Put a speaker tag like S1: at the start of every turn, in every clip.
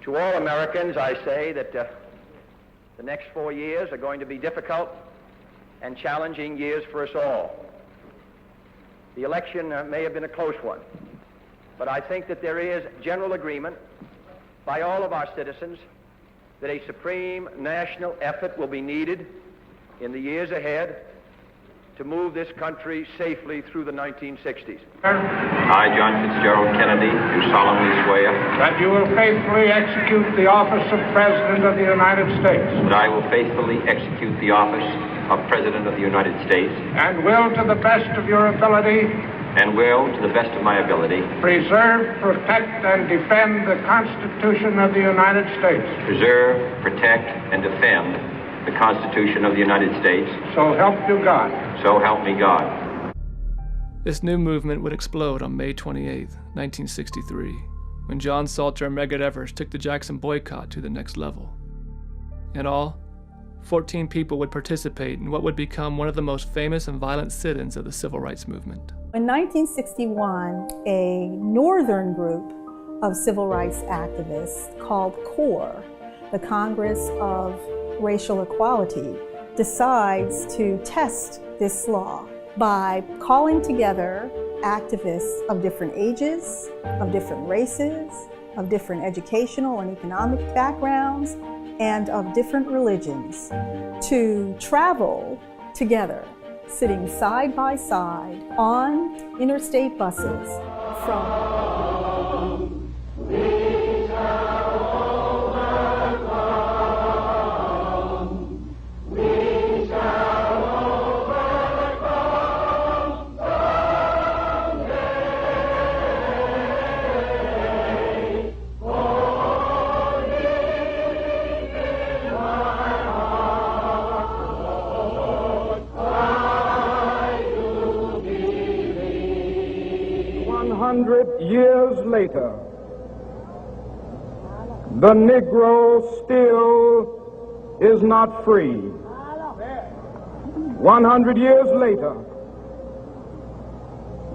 S1: To all Americans, I say that the next 4 years are going to be difficult and challenging years for us all. The election may have been a close one, but I think that there is general agreement by all of our citizens that a supreme national effort will be needed in the years ahead to move this country safely through the 1960s.
S2: I, John Fitzgerald Kennedy, do solemnly swear
S3: that you will faithfully execute the office of President of the United States.
S2: that I will faithfully execute the office of President of the United States
S3: And will, to the best of your ability,
S2: and will, to the best of my ability,
S3: preserve, protect, and defend the Constitution of the United States.
S2: preserve, protect, and defend the Constitution of the United States.
S3: So help you God.
S2: So help me God.
S4: This new movement would explode on May 28, 1963, when John Salter and Medgar Evers took the Jackson boycott to the next level. In all, 14 people would participate in what would become one of the most famous and violent sit-ins of the civil rights movement.
S5: In 1961, a northern group of civil rights activists called CORE, the Congress of Racial Equality, decides to test this law by calling together activists of different ages, of different races, of different educational and economic backgrounds, and of different religions to travel together, sitting side by side on interstate buses from
S3: Years later, the Negro still is not free. 100 years later,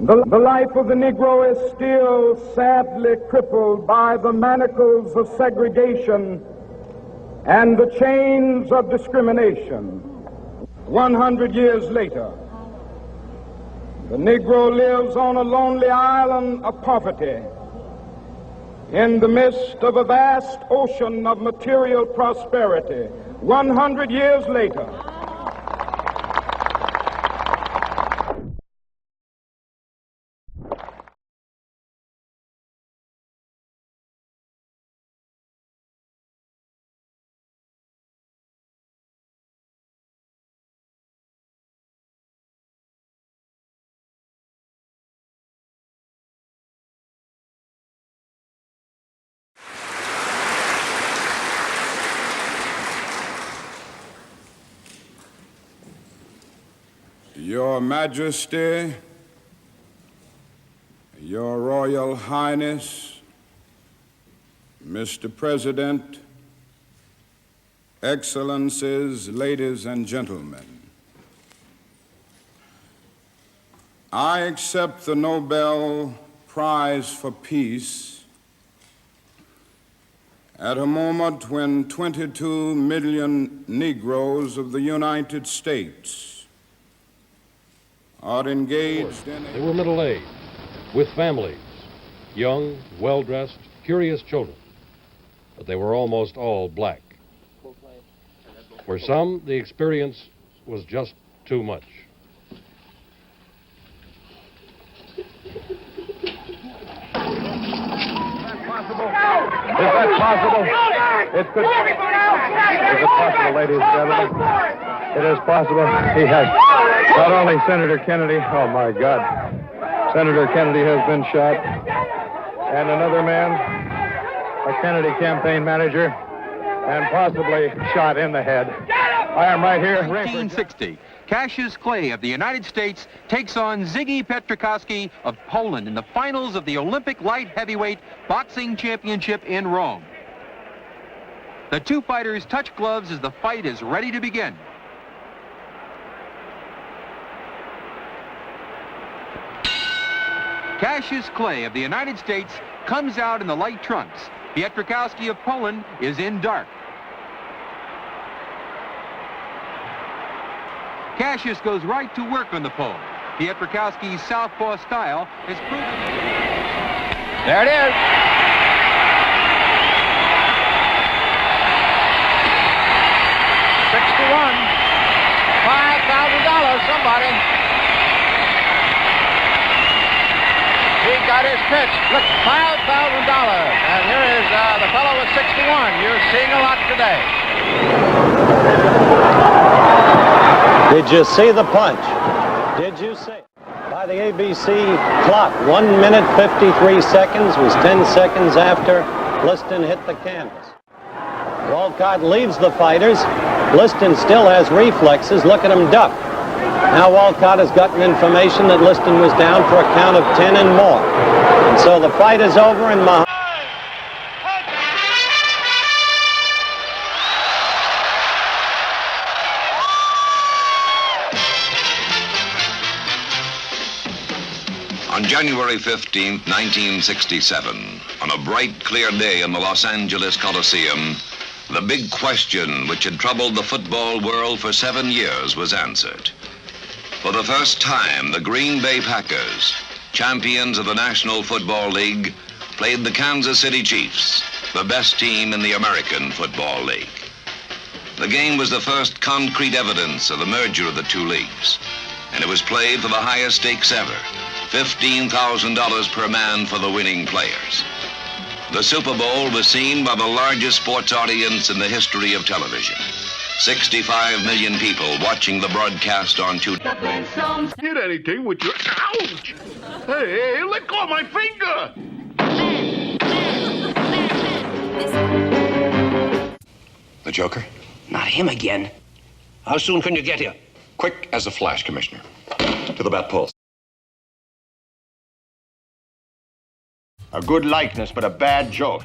S3: the life of the Negro is still sadly crippled by the manacles of segregation and the chains of discrimination. 100 years later, the Negro lives on a lonely island of poverty in the midst of a vast ocean of material prosperity. 100 years later,
S6: Your Majesty, Your Royal Highness, Mr. President, Excellencies, ladies and gentlemen, I accept the Nobel Prize for Peace at a moment when 22 million Negroes of the United States are engaged in...
S7: They were middle-aged, with families, young, well-dressed, curious children, but they were almost all black. For some, the experience was just too much.
S3: is that possible? Is it possible, ladies and gentlemen? It is possible. He has not only Senator Kennedy, oh my God, Senator Kennedy has been shot, and another man, a Kennedy campaign manager, and possibly shot in the head. I am right here.
S8: 1960, Cassius Clay of the United States takes on Ziggy Petrikowski of Poland in the finals of the Olympic light heavyweight boxing championship in Rome. The two fighters touch gloves as the fight is ready to begin. Cassius Clay of the United States comes out in the light trunks. Pietrkowski of Poland is in dark. Cassius goes right to work on the pole. Pietrkowski's southpaw style is proven.
S1: There it is. $5,000, somebody. He got his pitch. Look, $5,000. And here is the fellow with 61. You're seeing a lot today.
S9: Did you see the punch? Did you see? By the ABC clock, 1 minute 53 seconds was 10 seconds after Liston hit the canvas. Walcott leaves the fighters. Liston still has reflexes. Look at him duck. Now Walcott has gotten information that Liston was down for a count of 10 and more. And so the fight is over and Muhammad.
S10: On January 15, 1967, on a bright, clear day in the Los Angeles Coliseum, the big question which had troubled the football world for 7 years was answered. For the first time, the Green Bay Packers, champions of the National Football League, played the Kansas City Chiefs, the best team in the American Football League. The game was the first concrete evidence of the merger of the two leagues, and it was played for the highest stakes ever, $15,000 per man for the winning players. The Super Bowl was seen by the largest sports audience in the history of television. 65 million people watching the broadcast on two.
S11: Did anything with your... Ouch! Hey, let go of my finger!
S10: The Joker?
S12: Not him again. How soon can you get here?
S10: Quick as a flash, Commissioner. To the bat pole.
S11: A good likeness, but a bad joke.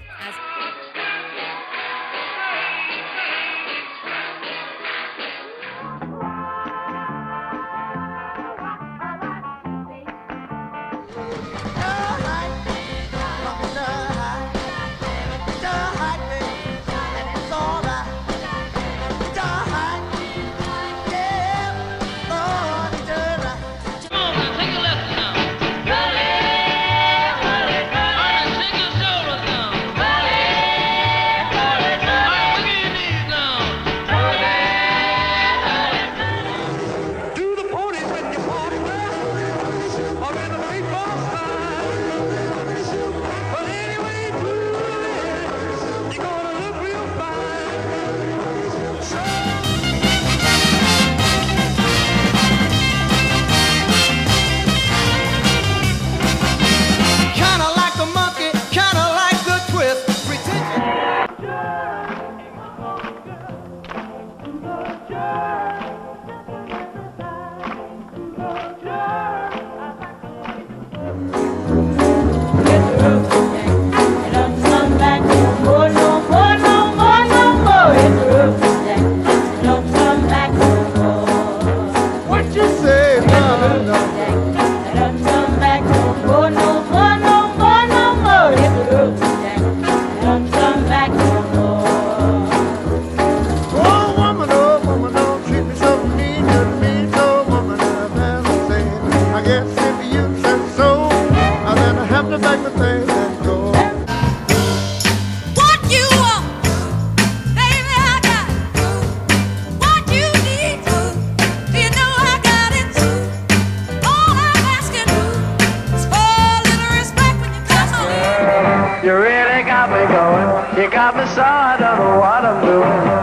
S1: You really got me going. You got me so I don't know what I'm doing.